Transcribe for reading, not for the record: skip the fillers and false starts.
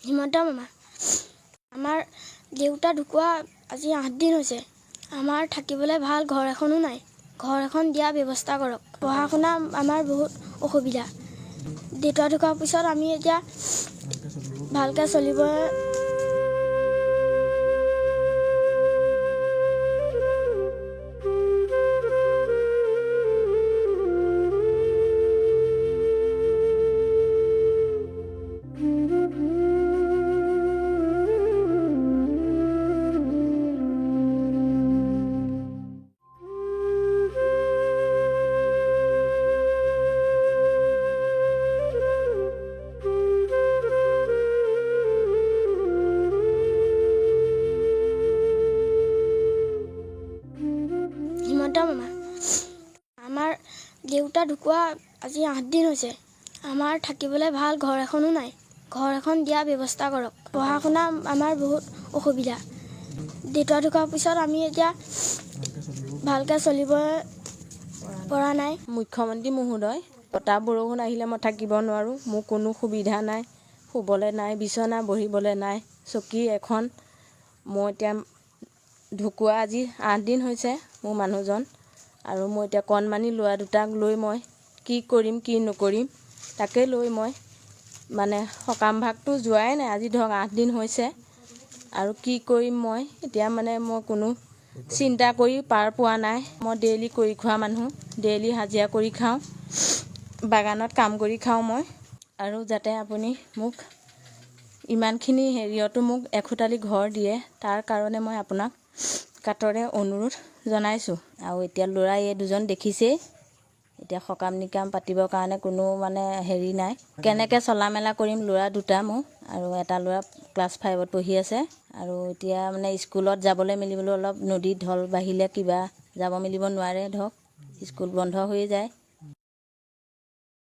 হিমন্ত মামা আমাৰ দেউতা ঢুকুৱা আজি 8 দিন হৈছে। আমাৰ থাকিবলৈ ভাল ঘৰ এখনো নাই। ঘৰ এখন দিয়া ব্যৱস্থা কৰক। পঢ়া শুনা আমাৰ বহুত অসুবিধা। দেউতা ঢুকোৱাৰ পিছত আমি এতিয়া ভালকৈ চলিব হিমন্ত মামা আমাৰ দেউতা ঢুকুৱা আজি 8 দিন হৈছে। আমাৰ থাকিবলৈ ভাল ঘৰ এখনো নাই। ঘৰ এখন দিয়া ব্যৱস্থা কৰক। পঢ়া শুনা আমাৰ বহুত অসুবিধা। দেউতা ঢুকোৱাৰ পিছত আমি এতিয়া ভালকৈ চলিব পৰা নাই। মুখ্যমন্ত্ৰী মহোদয়, বতাহ বৰষুণ আহিলে মই থাকিব নোৱাৰোঁ। মোৰ কোনো সুবিধা নাই, শুবলৈ নাই, বিচনা বহিবলৈ নাই, চকী এখন। মই এতিয়া ঢুকুৱা আজি 8 দিন হৈছে মোৰ মানুহজন, আৰু মই এতিয়া কণমানি ল'ৰা দুটাক লৈ মই কি কৰিম কি নকৰিম তাকে লৈ মই মানে সকাম ভাগটো যোৱাই নাই। আজি ধৰক 8 দিন হৈছে, আৰু কি কৰিম মই এতিয়া মানে মই কোনো চিন্তা কৰি পাৰ পোৱা নাই। মই ডেইলি কৰি খোৱা মানুহ, ডেইলি হাজিৰা কৰি খাওঁ, বাগানত কাম কৰি খাওঁ মই। আৰু যাতে আপুনি মোক ইমানখিনি হেৰিয়তো মোক এখুটালি ঘৰ দিয়ে, তাৰ কাৰণে মই আপোনাক কাতৰে অনুৰোধ জনাইছোঁ। আৰু এতিয়া ল'ৰা এই দুজন দেখিছেই, এতিয়া সকাম নিকাম পাতিবৰ কাৰণে কোনো মানে হেৰি নাই। কেনেকৈ চলা মেলা কৰিম? ল'ৰা দুটা মোৰ, আৰু এটা ল'ৰা ক্লাছ 5ত পঢ়ি আছে। আৰু এতিয়া মানে স্কুলত যাবলৈ মেলিবলৈ অলপ নদীত ঢল বাঢ়িলে কিবা যাব মেলিব নোৱাৰে, ধৰক স্কুল বন্ধ হৈ যায়।